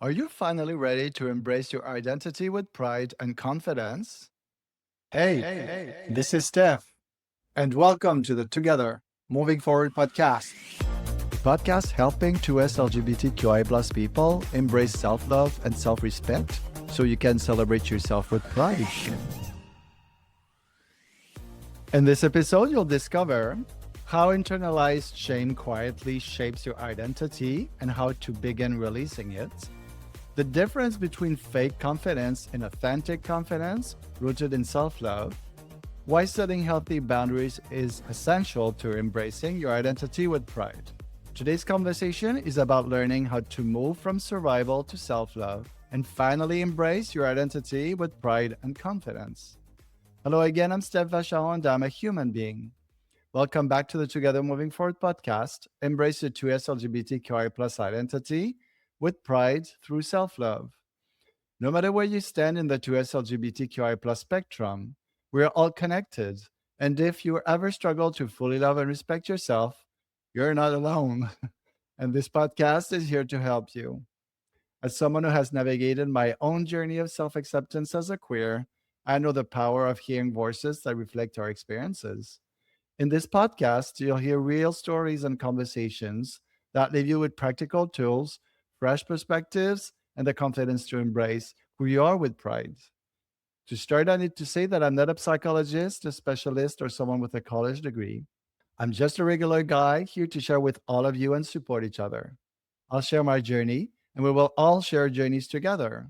Are you finally ready to embrace your identity with pride and confidence? This is Steph. And welcome to the Together Moving Forward podcast, a podcast helping 2S LGBTQI plus people embrace self love and self respect so you can celebrate yourself with pride. In this episode, you'll discover how internalized shame quietly shapes your identity and how to begin releasing it, the difference between fake confidence and authentic confidence rooted in self love, why setting healthy boundaries is essential to embracing your identity with pride. Today's conversation is about learning how to move from survival to self love and finally embrace your identity with pride and confidence. Hello again, I'm Steph Vachon and I'm a human being. Welcome back to the Together Moving Forward podcast. Embrace your 2S LGBTQI plus identity with pride through self love. No matter where you stand in the 2S LGBTQI plus spectrum, we are all connected. And if you ever struggle to fully love and respect yourself, you're not alone. And this podcast is here to help you. As someone who has navigated my own journey of self acceptance as a queer, I know the power of hearing voices that reflect our experiences. In this podcast, you'll hear real stories and conversations that leave you with practical tools, fresh perspectives, and the confidence to embrace who you are with pride. To start, I need to say that I'm not a psychologist, a specialist, or someone with a college degree. I'm just a regular guy here to share with all of you and support each other. I'll share my journey, and we will all share journeys together.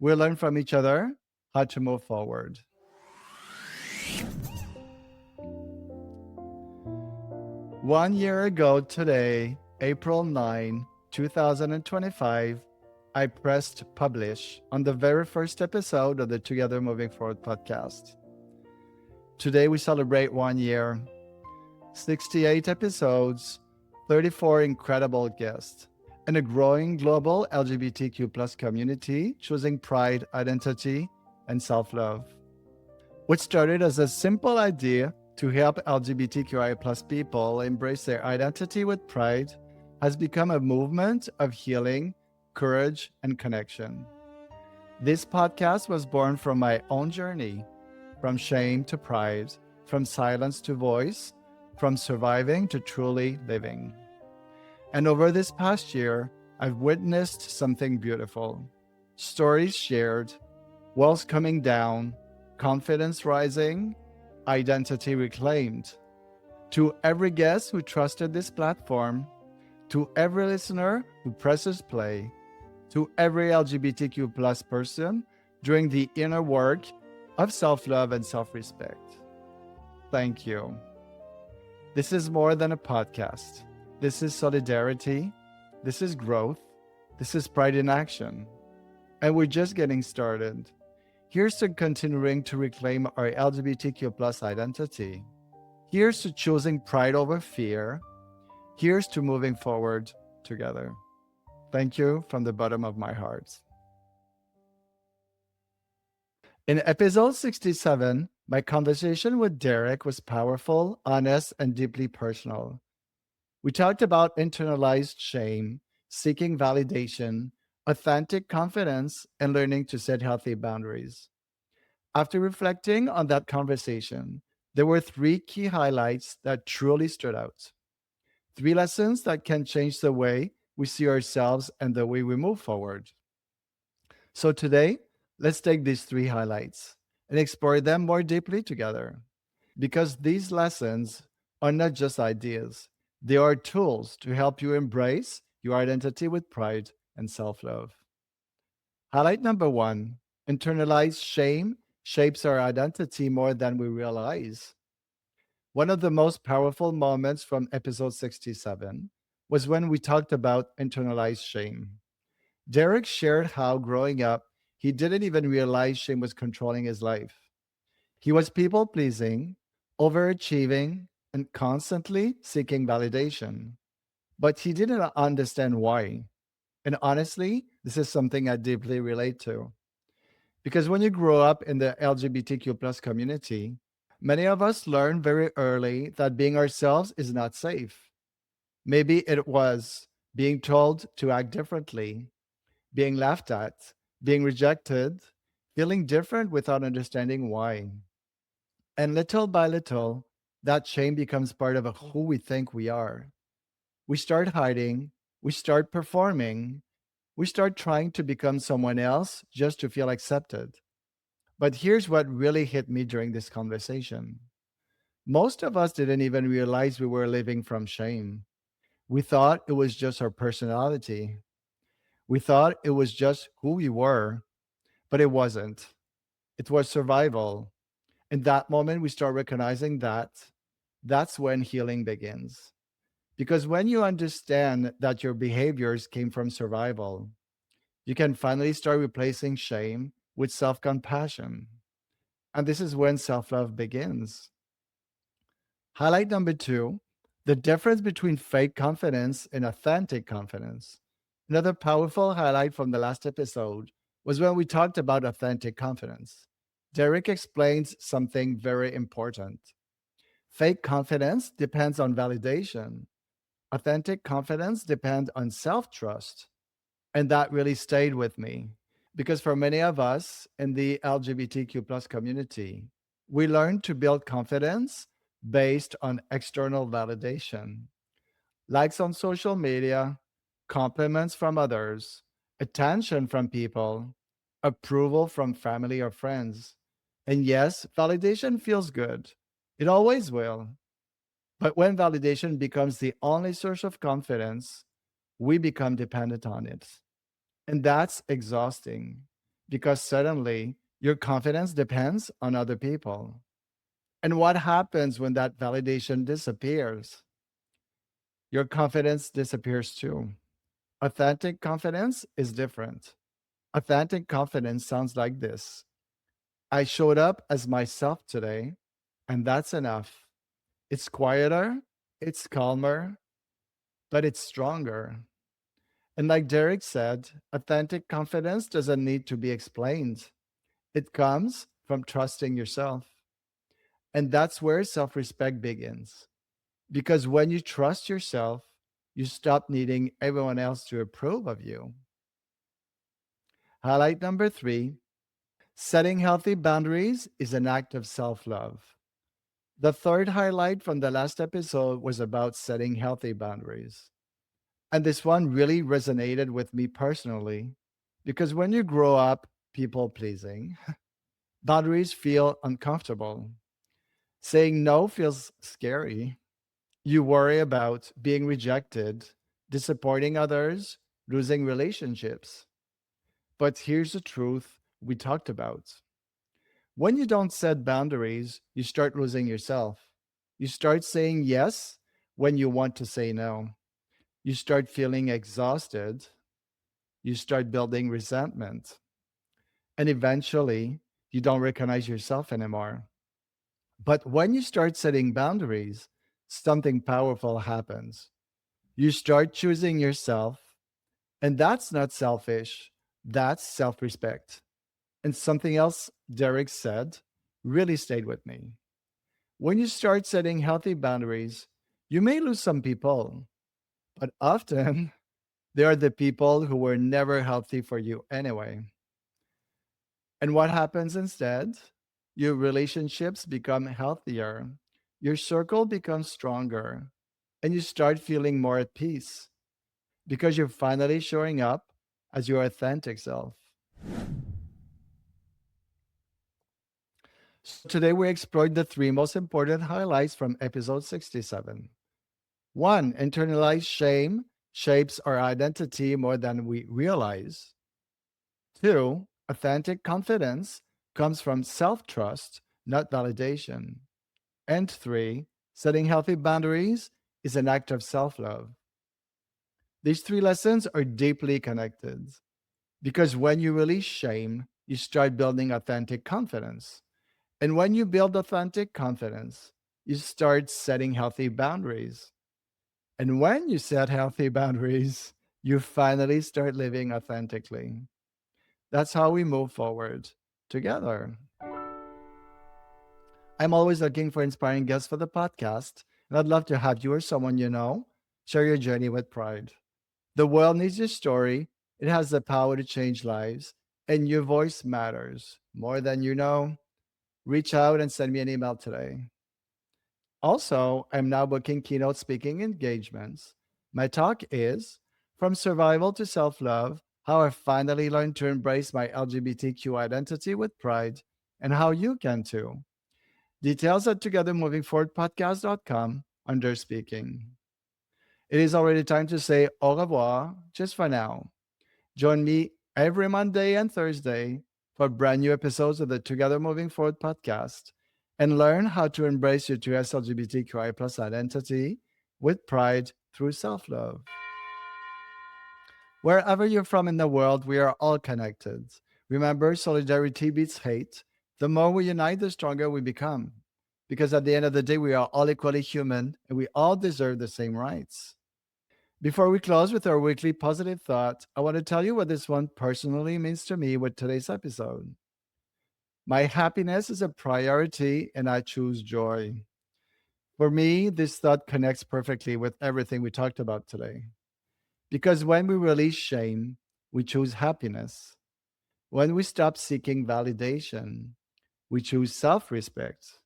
We'll learn from each other how to move forward. 1 year ago today, April 9, 2025, I pressed publish on the very first episode of the Together Moving Forward podcast. Today we celebrate 1 year, 68 episodes, 34 incredible guests, and a growing global LGBTQ plus community choosing pride, identity, and self-love. What started as a simple idea to help LGBTQI plus people embrace their identity with pride has become a movement of healing, courage, and connection. This podcast was born from my own journey, from shame to pride, from silence to voice, from surviving to truly living. And over this past year, I've witnessed something beautiful. Stories shared, walls coming down, confidence rising, identity reclaimed. To every guest who trusted this platform, to every listener who presses play, to every LGBTQ plus person doing the inner work of self-love and self-respect. Thank you. This is more than a podcast. This is solidarity. This is growth. This is pride in action. And we're just getting started. Here's to continuing to reclaim our LGBTQ plus identity. Here's to choosing pride over fear. Here's to moving forward together. Thank you from the bottom of my heart. In episode 67, my conversation with Derek was powerful, honest, and deeply personal. We talked about internalized shame, seeking validation, authentic confidence, and learning to set healthy boundaries. After reflecting on that conversation, there were three key highlights that truly stood out. Three lessons that can change the way we see ourselves and the way we move forward. So today, let's take these three highlights and explore them more deeply together. Because these lessons are not just ideas, they are tools to help you embrace your identity with pride and self love. Highlight number one: internalized shame shapes our identity more than we realize. One of the most powerful moments from episode 67 was when we talked about internalized shame. Derek shared how growing up, he didn't even realize shame was controlling his life. He was people pleasing, overachieving, and constantly seeking validation. But he didn't understand why. And honestly, this is something I deeply relate to. Because when you grow up in the LGBTQ plus community, many of us learn very early that being ourselves is not safe. Maybe it was being told to act differently, being laughed at, being rejected, feeling different without understanding why. And little by little, that shame becomes part of who we think we are. We start hiding, we start performing, we start trying to become someone else just to feel accepted. But here's what really hit me during this conversation. Most of us didn't even realize we were living from shame. We thought it was just our personality. We thought it was just who we were, but it wasn't. It was survival. In that moment, we start recognizing that that's when healing begins. Because when you understand that your behaviors came from survival, you can finally start replacing shame with self compassion. And this is when self love begins. Highlight number two, the difference between fake confidence and authentic confidence. Another powerful highlight from the last episode was when we talked about authentic confidence. Derek explains something very important. Fake confidence depends on validation. Authentic confidence depends on self trust. And that really stayed with me because for many of us in the LGBTQ plus community, we learn to build confidence based on external validation, likes on social media, compliments from others, attention from people, approval from family or friends. And yes, validation feels good. It always will. But when validation becomes the only source of confidence, we become dependent on it. And that's exhausting because suddenly your confidence depends on other people. And what happens when that validation disappears? Your confidence disappears too. Authentic confidence is different. Authentic confidence sounds like this: I showed up as myself today, and that's enough. It's quieter, it's calmer, but it's stronger. And like Derek said, authentic confidence doesn't need to be explained. It comes from trusting yourself. And that's where self respect begins. Because when you trust yourself, you stop needing everyone else to approve of you. Highlight number three, setting healthy boundaries is an act of self love. The third highlight from the last episode was about setting healthy boundaries. And this one really resonated with me personally because when you grow up people pleasing, boundaries feel uncomfortable. Saying no feels scary. You worry about being rejected, disappointing others, losing relationships. But here's the truth we talked about. When you don't set boundaries, you start losing yourself. You start saying yes when you want to say no. You start feeling exhausted. You start building resentment. And eventually, you don't recognize yourself anymore. But when you start setting boundaries, something powerful happens. You start choosing yourself, and that's not selfish, that's self respect. And something else Derek said really stayed with me. When you start setting healthy boundaries, you may lose some people, but often they are the people who were never healthy for you anyway. And what happens instead? Your relationships become healthier, your circle becomes stronger, and you start feeling more at peace because you're finally showing up as your authentic self. So today we explored the three most important highlights from episode 67. One, internalized shame shapes our identity more than we realize. Two, authentic confidence comes from self trust, not validation. And three, setting healthy boundaries is an act of self love. These three lessons are deeply connected because when you release shame, you start building authentic confidence. And when you build authentic confidence, you start setting healthy boundaries. And when you set healthy boundaries, you finally start living authentically. That's how we move forward together. I'm always looking for inspiring guests for the podcast, and I'd love to have you or someone you know share your journey with pride. The world needs your story, It has the power to change lives, and your voice matters more than you know. Reach out and send me an email today. Also, I'm now booking keynote speaking engagements. My talk is From Survival to Self Love: How I Finally Learned to Embrace My LGBTQ Identity with Pride, and how you can too. Details at togethermovingforwardpodcast.com under speaking. It is already time to say au revoir just for now. Join me every Monday and Thursday for brand new episodes of the Together Moving Forward podcast and learn how to embrace your 2S LGBTQI plus identity with pride through self love. Wherever you're from in the world, we are all connected. Remember, solidarity beats hate. The more we unite, the stronger we become. Because at the end of the day, we are all equally human and we all deserve the same rights. Before we close with our weekly positive thought, I want to tell you what this one personally means to me with today's episode. My happiness is a priority and I choose joy. For me, this thought connects perfectly with everything we talked about today. Because when we release shame, we choose happiness. When we stop seeking validation, we choose self respect.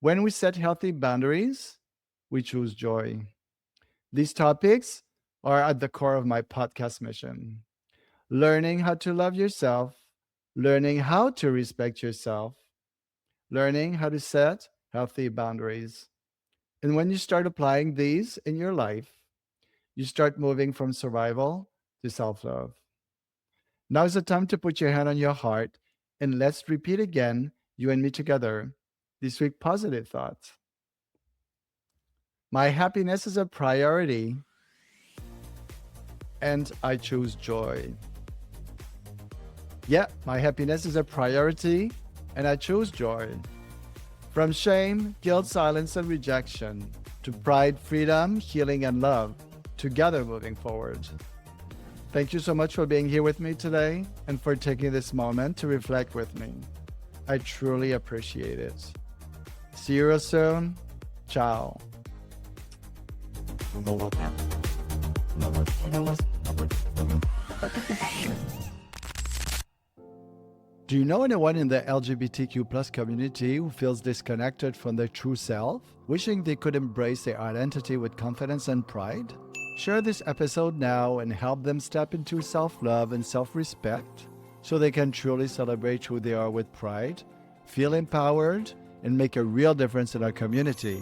When we set healthy boundaries, we choose joy. These topics are at the core of my podcast mission. Learning how to love yourself, learning how to respect yourself, learning how to set healthy boundaries. And when you start applying these in your life, you start moving from survival to self love. Now is the time to put your hand on your heart and let's repeat again, you and me together, this week positive thoughts. My happiness is a priority and I choose joy. Yeah, my happiness is a priority and I choose joy. From shame, guilt, silence, and rejection to pride, freedom, healing, and love, together moving forward. Thank you so much for being here with me today and for taking this moment to reflect with me. I truly appreciate it. See you real soon. Ciao. Do you know anyone in the LGBTQ plus community who feels disconnected from their true self, wishing they could embrace their identity with confidence and pride? Share this episode now and help them step into self-love and self-respect so they can truly celebrate who they are with pride, feel empowered, and make a real difference in our community.